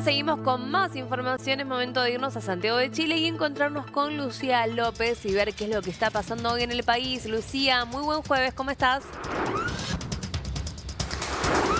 seguimos con más información. Es momento de irnos a Santiago de Chile y encontrarnos con Lucía López y ver qué es lo que está pasando hoy en el país. Lucía, muy buen jueves, ¿cómo estás?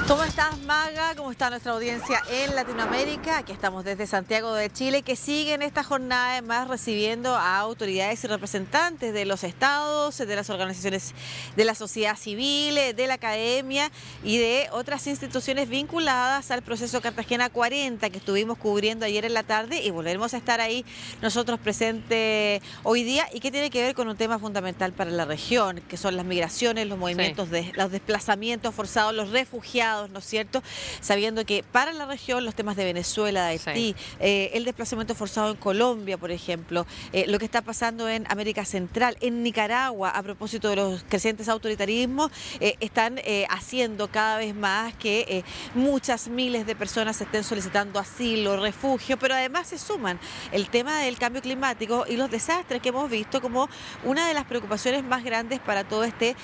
¿Cómo estás, Maga? ¿Cómo está nuestra audiencia en Latinoamérica? Aquí estamos desde Santiago de Chile, que siguen esta jornada además recibiendo a autoridades y representantes de los estados, de las organizaciones de la sociedad civil, de la academia y de otras instituciones vinculadas al proceso Cartagena 40 que estuvimos cubriendo ayer en la tarde, y volveremos a estar ahí nosotros presentes hoy día, y que tiene que ver con un tema fundamental para la región, que son las migraciones, los movimientos, los desplazamientos forzados, los refugiados, ¿no es cierto? Sabiendo que para la región los temas de Venezuela, de Haití, el desplazamiento forzado en Colombia, por ejemplo, lo que está pasando en América Central, en Nicaragua, a propósito de los crecientes autoritarismos, están haciendo cada vez más que muchas miles de personas estén solicitando asilo, refugio, pero además se suman el tema del cambio climático y los desastres que hemos visto como una de las preocupaciones más grandes para todo este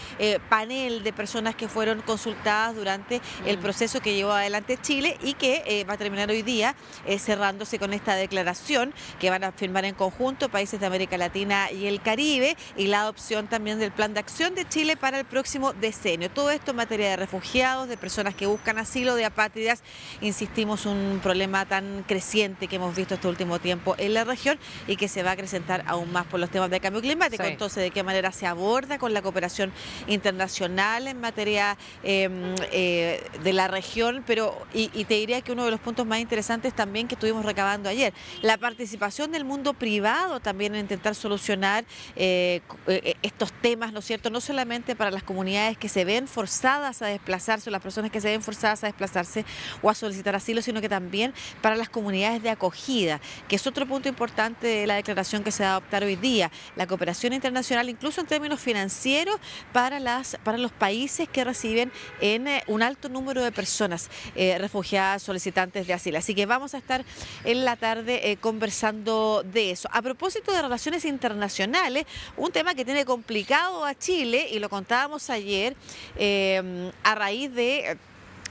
panel de personas que fueron consultadas durante el proceso que llevó adelante Chile, y que va a terminar hoy día cerrándose con esta declaración que van a firmar en conjunto países de América Latina y el Caribe, y la adopción también del plan de acción de Chile para el próximo decenio. Todo esto en materia de refugiados, de personas que buscan asilo, de apátridas. Insistimos, un problema tan creciente que hemos visto este último tiempo en la región y que se va a acrecentar aún más por los temas de cambio climático. Entonces, ¿de qué manera se aborda con la cooperación internacional en materia de la región? Pero y te diría que uno de los puntos más interesantes también que estuvimos recabando ayer, la participación del mundo privado también en intentar solucionar estos temas, ¿no es cierto? No solamente para las comunidades que se ven forzadas a desplazarse, o las personas que se ven forzadas a desplazarse o a solicitar asilo, sino que también para las comunidades de acogida, que es otro punto importante de la declaración que se va a adoptar hoy día, la cooperación internacional, incluso en términos financieros, para los países que reciben en un alto número de personas refugiadas, solicitantes de asilo. Así que vamos a estar en la tarde conversando de eso. A propósito de relaciones internacionales, un tema que tiene complicado a Chile, y lo contábamos ayer, a raíz de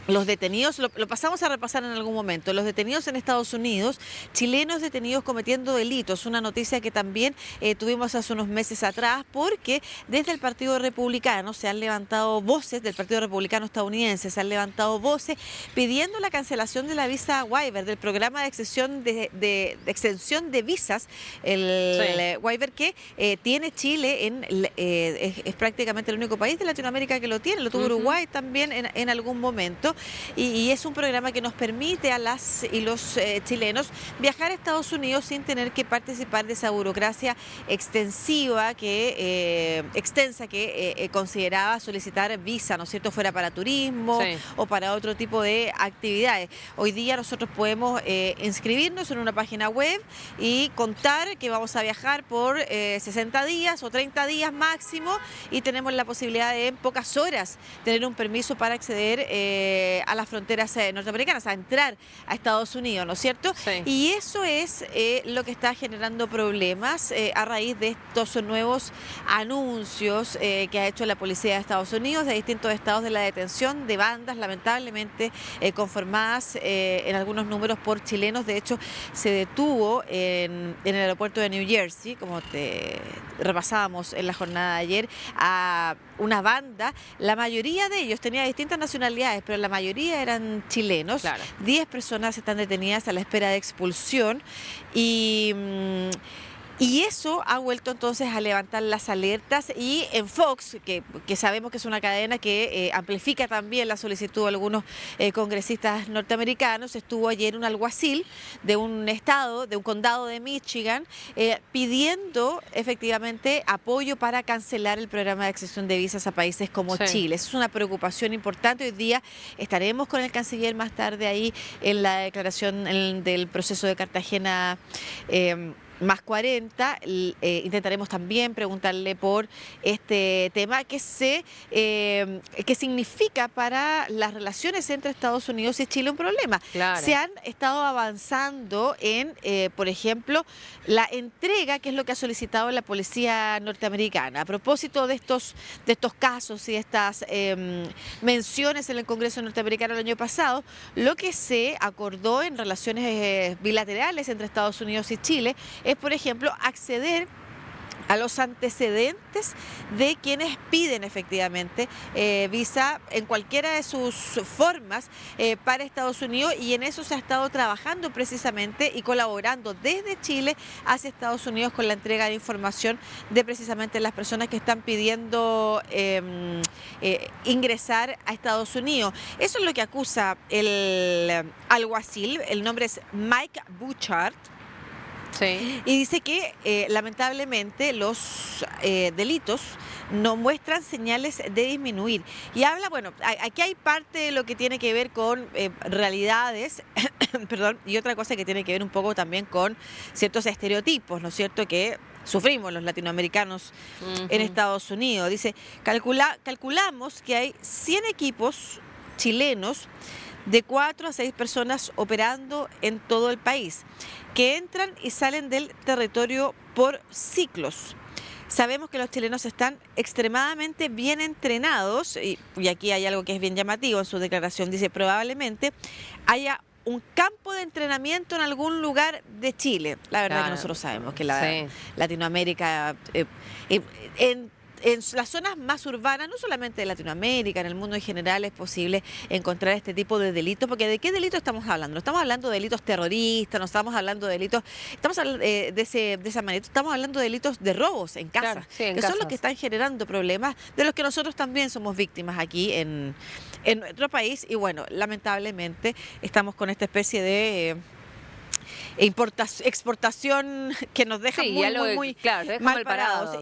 los detenidos, lo pasamos a repasar en algún momento, los detenidos en Estados Unidos, chilenos detenidos cometiendo delitos, una noticia que también tuvimos hace unos meses atrás, porque desde el Partido Republicano se han levantado voces, del Partido Republicano estadounidense, se han levantado voces pidiendo la cancelación de la visa waiver, del programa de extensión de visas, el waiver que tiene Chile, es prácticamente el único país de Latinoamérica que lo tiene, lo tuvo Uruguay también en algún momento. Y es un programa que nos permite a las y los chilenos viajar a Estados Unidos sin tener que participar de esa burocracia extensa que consideraba solicitar visa, ¿no es cierto?, fuera para turismo o para otro tipo de actividades. Hoy día nosotros podemos inscribirnos en una página web y contar que vamos a viajar por 60 días o 30 días máximo, y tenemos la posibilidad de en pocas horas tener un permiso para acceder a las fronteras norteamericanas, a entrar a Estados Unidos, ¿no es cierto? Y eso es lo que está generando problemas a raíz de estos nuevos anuncios que ha hecho la policía de Estados Unidos, de distintos estados, de la detención de bandas lamentablemente conformadas en algunos números por chilenos. De hecho, se detuvo en el aeropuerto de New Jersey, como te repasábamos en la jornada de ayer, a una banda. La mayoría de ellos tenía distintas nacionalidades, pero la mayoría eran chilenos. 10 personas están detenidas a la espera de expulsión, y eso ha vuelto entonces a levantar las alertas. Y en Fox, que sabemos que es una cadena que amplifica también la solicitud de algunos congresistas norteamericanos, estuvo ayer un alguacil de un estado, de un condado de Michigan, pidiendo efectivamente apoyo para cancelar el programa de exención de visas a países como Chile. Eso es una preocupación importante. Hoy día estaremos con el canciller más tarde ahí en la declaración del proceso de Cartagena más 40. Intentaremos también preguntarle por este tema que significa para las relaciones entre Estados Unidos y Chile un problema. Claro. Se han estado avanzando en, por ejemplo, la entrega, que es lo que ha solicitado la policía norteamericana. A propósito de estos casos y estas menciones en el Congreso norteamericano el año pasado, lo que se acordó en relaciones bilaterales entre Estados Unidos y Chile es, por ejemplo, acceder a los antecedentes de quienes piden efectivamente visa en cualquiera de sus formas para Estados Unidos, y en eso se ha estado trabajando precisamente y colaborando desde Chile hacia Estados Unidos con la entrega de información de precisamente las personas que están pidiendo ingresar a Estados Unidos. Eso es lo que acusa el alguacil, el nombre es Mike Bouchard. Sí. Y dice que lamentablemente los delitos no muestran señales de disminuir. Y habla, bueno, aquí hay parte de lo que tiene que ver con realidades, perdón, y otra cosa que tiene que ver un poco también con ciertos estereotipos, ¿no es cierto?, que sufrimos los latinoamericanos en Estados Unidos. Dice, calculamos que hay 100 equipos chilenos de 4 a 6 personas operando en todo el país, que entran y salen del territorio por ciclos. Sabemos que los chilenos están extremadamente bien entrenados, y aquí hay algo que es bien llamativo en su declaración. Dice, probablemente haya un campo de entrenamiento en algún lugar de Chile. La verdad, claro, que nosotros sabemos que Latinoamérica, en las zonas más urbanas, no solamente de Latinoamérica, en el mundo en general, es posible encontrar este tipo de delitos, porque ¿de qué delito estamos hablando? No estamos hablando de delitos terroristas, no estamos hablando de delitos, estamos hablando de esa manera, estamos hablando de delitos de robos en casa, claro, sí, en que casas. Son los que están generando problemas de los que nosotros también somos víctimas aquí en nuestro país. Y bueno, lamentablemente estamos con esta especie de exportación que nos deja muy claro, mal parados.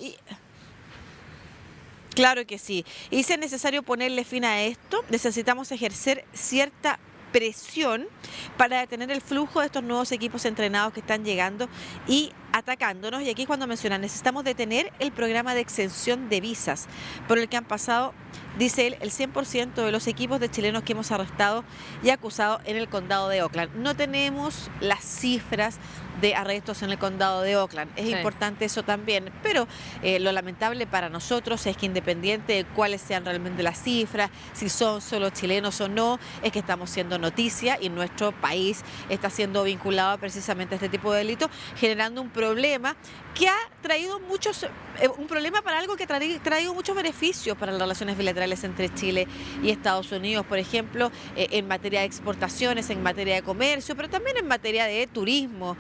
Claro que sí. Y si es necesario ponerle fin a esto, necesitamos ejercer cierta presión para detener el flujo de estos nuevos equipos entrenados que están llegando y atacándonos. Y aquí es cuando mencionan, necesitamos detener el programa de exención de visas por el que han pasado, dice él, el 100% de los equipos de chilenos que hemos arrestado y acusado en el condado de Oakland. No tenemos las cifras de arrestos en el condado de Oakland. Es importante eso también, pero lo lamentable para nosotros es que, independiente de cuáles sean realmente las cifras, si son solo chilenos o no, es que estamos siendo noticia y nuestro país está siendo vinculado precisamente a este tipo de delitos, generando un problema que ha traído un problema para algo que ha traído muchos beneficios para las relaciones bilaterales entre Chile y Estados Unidos, por ejemplo, en materia de exportaciones, en materia de comercio, pero también en materia de turismo,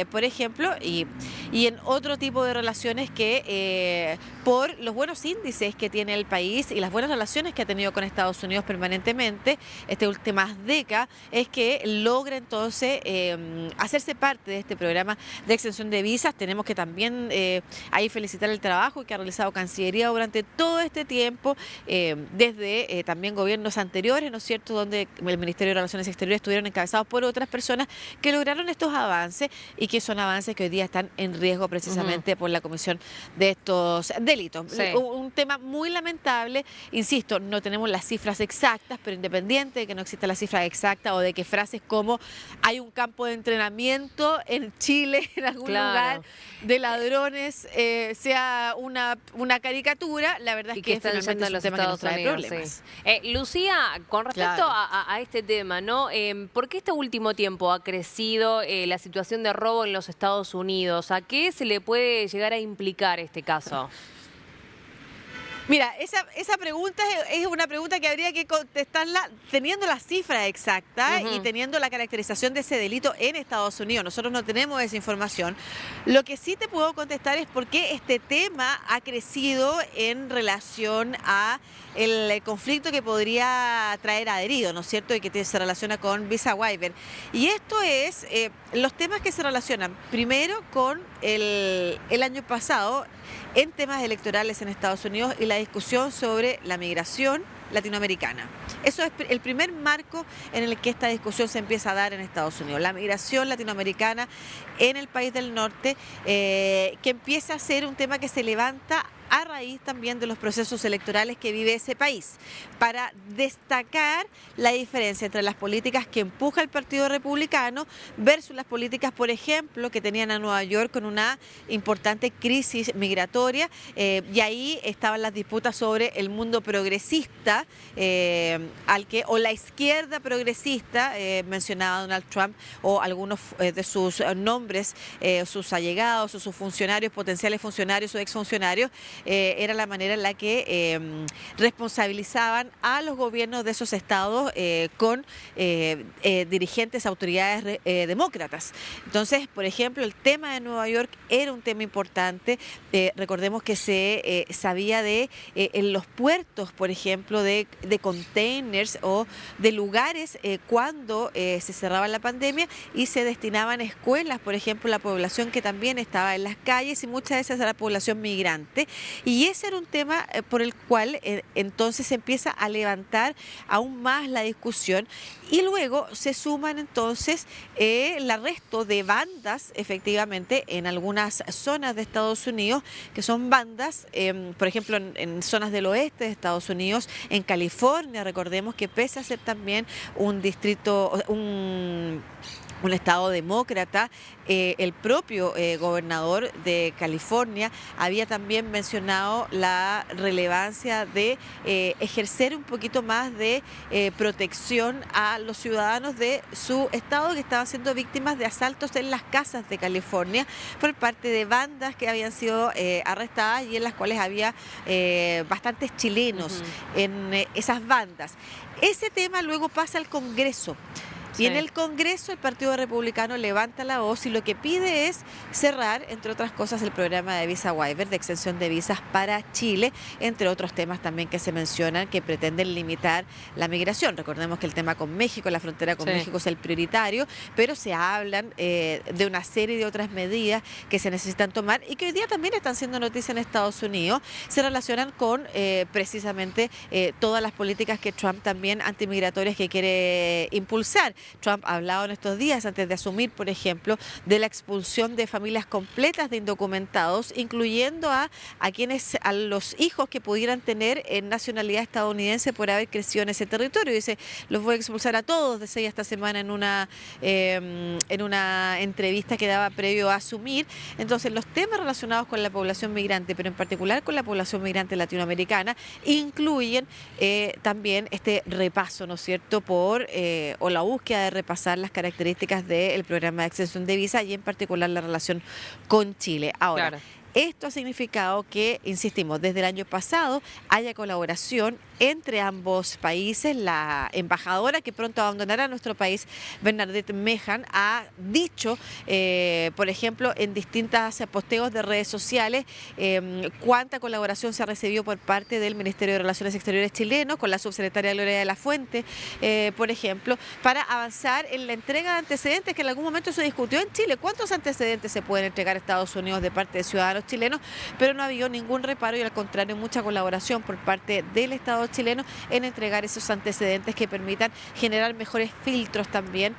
por ejemplo, y en otro tipo de relaciones que por los buenos índices que tiene el país y las buenas relaciones que ha tenido con Estados Unidos permanentemente, esta última década, es que logra entonces hacerse parte de este programa de exención de visas. Tenemos que también ahí felicitar el trabajo que ha realizado Cancillería durante todo este tiempo, desde también gobiernos anteriores, ¿no es cierto?, donde el Ministerio de Relaciones Exteriores estuvieron encabezados por otras personas que lograron estos avances y que son avances que hoy día están en riesgo precisamente por la comisión de estos delitos. Sí. Un tema muy lamentable, insisto, no tenemos las cifras exactas, pero independiente de que no exista la cifra exacta o de que frases como hay un campo de entrenamiento en Chile, en algún lugar de ladrones, sea una caricatura, la verdad es que finalmente es un tema que nos trae problemas. Lucía, con respecto a este tema, ¿no? ¿Por qué este último tiempo ha crecido la situación de robo en los Estados Unidos? ¿A qué se le puede llegar a implicar este caso? Mira, esa pregunta es una pregunta que habría que contestarla teniendo la cifra exacta y teniendo la caracterización de ese delito en Estados Unidos. Nosotros no tenemos esa información. Lo que sí te puedo contestar es por qué este tema ha crecido en relación a el conflicto que podría traer adherido, ¿no es cierto?, y que se relaciona con visa waiver. Y esto es los temas que se relacionan primero con el año pasado en temas electorales en Estados Unidos y la discusión sobre la migración latinoamericana. Eso es el primer marco en el que esta discusión se empieza a dar en Estados Unidos. La migración latinoamericana en el país del norte, que empieza a ser un tema que se levanta a raíz también de los procesos electorales que vive ese país, para destacar la diferencia entre las políticas que empuja el Partido Republicano versus las políticas, por ejemplo, que tenían a Nueva York con una importante crisis migratoria, y ahí estaban las disputas sobre el mundo progresista, o la izquierda progresista, mencionaba Donald Trump, o algunos de sus nombres, sus allegados o sus funcionarios, potenciales funcionarios o exfuncionarios. Era la manera en la que responsabilizaban a los gobiernos de esos estados con dirigentes, autoridades demócratas. Entonces, por ejemplo, el tema de Nueva York era un tema importante. Recordemos que se sabía de en los puertos, por ejemplo, de containers o de lugares cuando se cerraba la pandemia y se destinaban a escuelas, por ejemplo, la población que también estaba en las calles, y muchas veces era la población migrante. Y ese era un tema por el cual entonces se empieza a levantar aún más la discusión, y luego se suman entonces el arresto de bandas, efectivamente, en algunas zonas de Estados Unidos, que son bandas, por ejemplo, en zonas del oeste de Estados Unidos, en California. Recordemos que pese a ser también un distrito, un estado demócrata, el propio gobernador de California había también mencionado la relevancia de ejercer un poquito más de protección a los ciudadanos de su estado que estaban siendo víctimas de asaltos en las casas de California por parte de bandas que habían sido arrestadas, y en las cuales había bastantes chilenos en esas bandas. Ese tema luego pasa al Congreso. Y en el Congreso el Partido Republicano levanta la voz y lo que pide es cerrar, entre otras cosas, el programa de visa waiver, de exención de visas para Chile, entre otros temas también que se mencionan que pretenden limitar la migración. Recordemos que el tema con México, la frontera con México, es el prioritario, pero se hablan de una serie de otras medidas que se necesitan tomar y que hoy día también están siendo noticia en Estados Unidos. Se relacionan con precisamente todas las políticas que Trump también antimigratorias que quiere impulsar. Trump ha hablado en estos días, antes de asumir, por ejemplo, de la expulsión de familias completas de indocumentados, incluyendo a los hijos que pudieran tener nacionalidad estadounidense por haber crecido en ese territorio. Dice, los voy a expulsar a todos, decía esta semana en una entrevista que daba previo a asumir. Entonces, los temas relacionados con la población migrante, pero en particular con la población migrante latinoamericana, incluyen también este repaso, ¿no es cierto?, o la búsqueda de repasar las características del programa de exención de visa y en particular la relación con Chile. Ahora, esto ha significado que, insistimos, desde el año pasado haya colaboración entre ambos países. La embajadora que pronto abandonará nuestro país, Bernadette Mejan, ha dicho, por ejemplo, en distintos posteos de redes sociales, cuánta colaboración se ha recibido por parte del Ministerio de Relaciones Exteriores chileno, con la subsecretaria Gloria de la Fuente, por ejemplo, para avanzar en la entrega de antecedentes que en algún momento se discutió en Chile. ¿Cuántos antecedentes se pueden entregar a Estados Unidos de parte de ciudadanos chilenos? Pero no ha habido ningún reparo y, al contrario, mucha colaboración por parte del Estado chileno en entregar esos antecedentes que permitan generar mejores filtros también,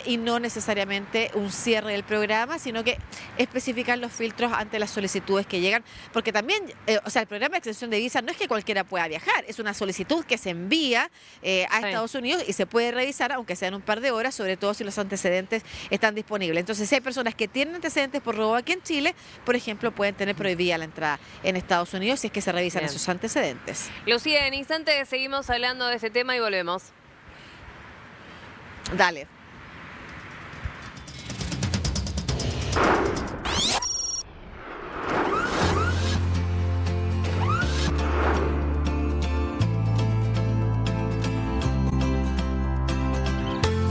y no necesariamente un cierre del programa, sino que especificar los filtros ante las solicitudes que llegan, porque también, el programa de extensión de visa no es que cualquiera pueda viajar, es una solicitud que se envía a Estados Unidos y se puede revisar, aunque sean un par de horas, sobre todo si los antecedentes están disponibles. Entonces, si hay personas que tienen antecedentes por robo aquí en Chile, por ejemplo, pueden tener prohibida la entrada en Estados Unidos si es que se revisan esos antecedentes. Lucía, en instantes seguimos hablando de este tema y volvemos. Dale.